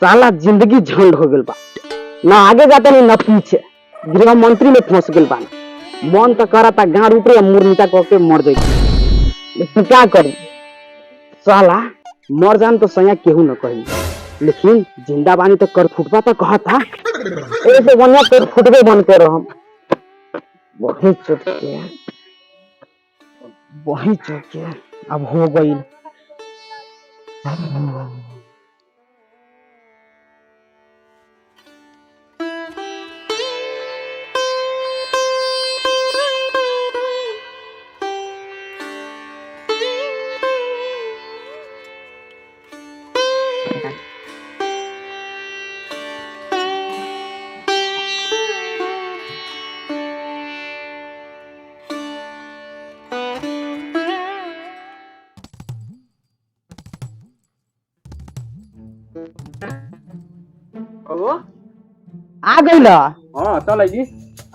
साला जिंदगी झंड हो गल बा, ना आगे जाता नहीं ना पीछे। गृह मंत्री में फंस गल बा। मन तो करा था गाड़ ऊपर मुर्मिता करके मर जाए, लेकिन क्या करूं साला मर जान तो सया केहू न कही, लेकिन जिंदा बानी तो कर फुटवा तो कहा था ऐसे बनिया कर फुटवे बन के रहो। वही चुटके अब हो गई। आ गई हाँ चल जी।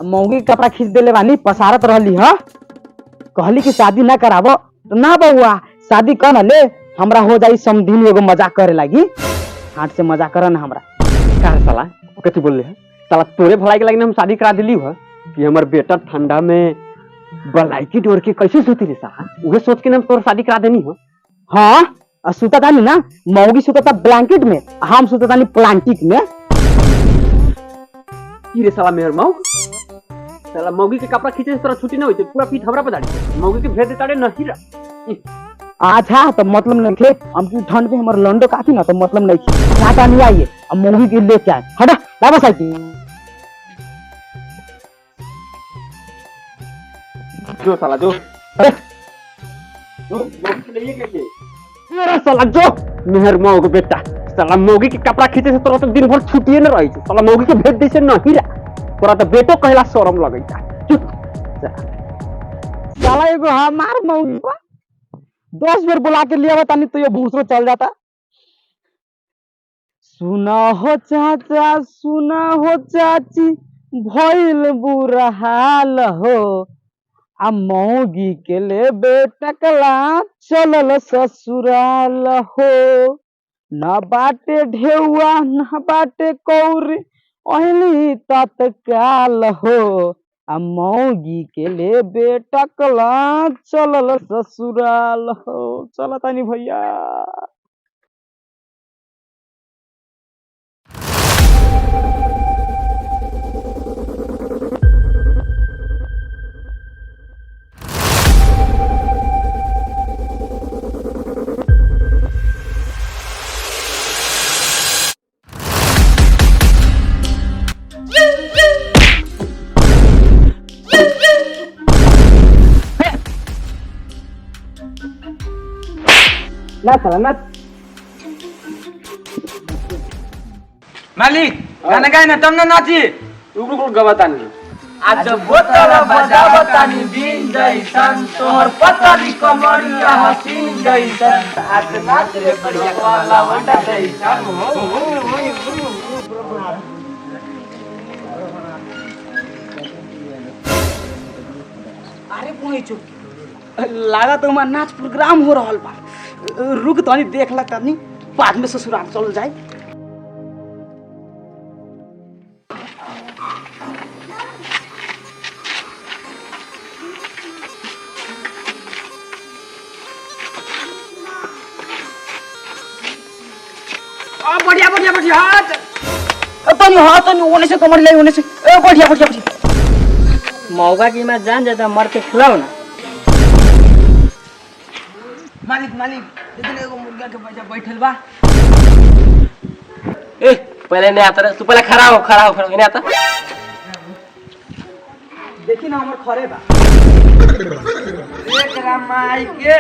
मौगी कपड़ा खींच देले बानी, पसारत रहली ह। कहली कि शादी ना कराबो तो ना बउआ शादी कर न ले, हमरा हो जाई समधिन एगो मजाक करे लागी। हाथ से मजाक कर ना हमरा। का साला कथी बोल है? साला तोरे भलाई के लागी हम शादी करा दिली है कि हमर बेटा ठंडा में बलाइकी डोर के कैसे सोती रे साला, उहे सोच के हम तोर शादी करा देनी है। हाँ सुता तानी ना, मौगी सुता था ब्लैंकेट में, हम सुता तानी प्लांटिक में। की रे साला मेहर मऊ, साला मौगी के कपड़ा खींचे से तोरा छुट्टी ना होती, पूरा पीठ हमरा पे डाली। मौगी के भेज देता रे नहीं रे। अच्छा तो मतलब नहीं थे हम की ठंड पे हमर लंडो काफी ना, तो मतलब नहीं थी घाटा नहीं आइए। अब मौगी के लेके आए हटा वापस आई। जो साला जो मेरा साला जो मेहर मऊ के बेटा, साला मौगी के कपड़ा खींचे से तोरा तो दिन भर छुट्टिए न रही। साला मौगी के भेज दे से नहीं रे, तोरा तो बेटो कहला शरम लगैता। साला एगो हमार मौगी बा 10 बेर बुला के लिया बतानी तो ये भूसरो चल जाता। सुना हो चाचा सुना हो चाची भइल बुरा हाल हो, आ मौगी के ले बेटा कला चलल ससुराल हो। न बाटे ढेउआ न बाटे कौरी ओहली तत्काल हो, आ मौगी के ले बेटा कला चलल ससुराल हो। चल तानी भैया। ना चला ना मालिक गाना गाए ना तब ना नाची। रुक गवातानी आज बोतल बजावतानी बिन जैसन, तोहर पतली कमरिया हसीन जैसन, आज नाच रे बढ़िया वाला वंडा जैसन। अरे कोई चुप लागा तो हमारा नाच प्रोग्राम हो रहा बा। रुक तनी देख ला तनी, बाद में ससुराल चल जाए। बढ़िया बढ़िया बढ़िया हाथ तनी हाथ तनी ओने से कमर ले ओने से बढ़िया बढ़िया बढ़िया। मौका की मैं जान जाता मर के खिलाओ ना। मालिक मालिक इतने एगो मुर्गा के पैसा बैठल बा। ए पहले नहीं आता रे, तू पहले खड़ा हो फिर नहीं आता। देखी ना हमर खरे बा। एक रामाई के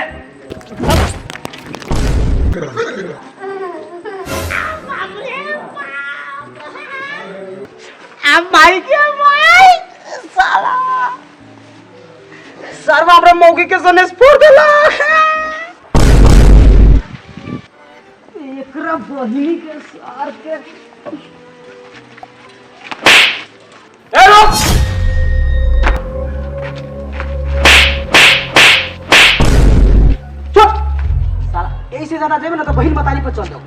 माई के माई साला सर्व हमरा मौगी के सने स्फोर देला। एकरा बहिनी के सार के ए रुक। चुप साला ऐसे ज्यादा जेबे ना तो बहिन बतानी पर चल जाओ।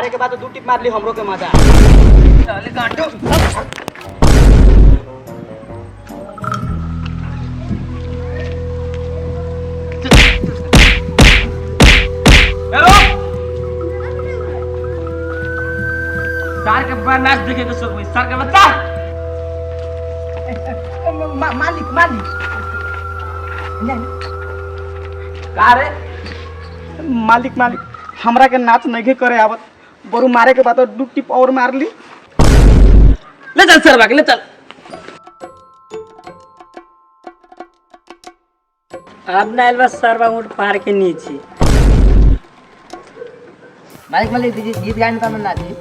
मारे के बाद तो 2 टिप मार ली हमरो के मजा चले गांडू सर के बनास देखे के सोच सर के बच्चा मालिक का रे मालिक हमरा के नाच नहीं करे आवत बरू मारे के बाद तो 2 टिप और मार ली ले चल सर बाकी ले चल अब ना बस सरवा ऊँट पहाड़ के नीचे मालिक दीजिए गीत गाने का मन ना दी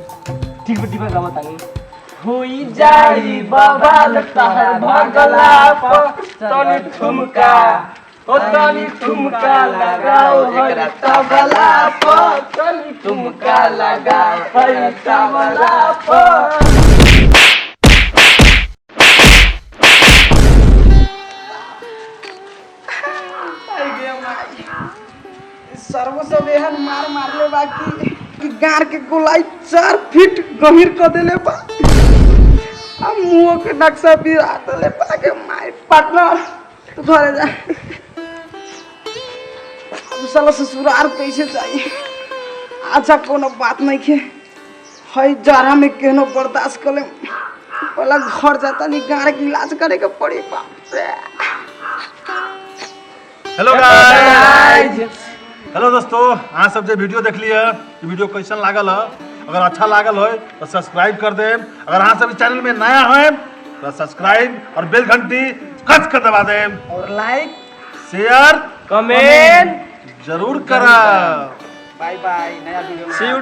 ठीक बा गावा तानी हुई जाई बवाल तहर भगला तनी ठुमका ओ तनी ठुमका लगाओ हर तबला पर तनी ठुमका लगाओ हर तबला पर सर्व सब एहन मारले बाकी गार के गोलाई 4 फीट गहीर कर देले बा अब मुंह के नक्शा भी आतले बा के माय पार्टनर तू घरे जा अब साला ससुराल कैसे चाहिए अच्छा कोनो बात नहीं के हई जारा में केनो बर्दाश्त कर ले पहला घर जाता नहीं गार के इलाज करे के पड़ी बाप रे हेलो गाइस हेलो दोस्तों अहाँ सब जो वीडियो देख लिया वीडियो कैसन लागल है अगर अच्छा लागल हो तो सब्सक्राइब कर दे अगर अहाँ सब इस चैनल में नया है तो सब्सक्राइब और बेल घंटी कस कर दबा दे और लाइक शेयर कमेंट जरूर करा बाय बाय नया वीडियो में सी यू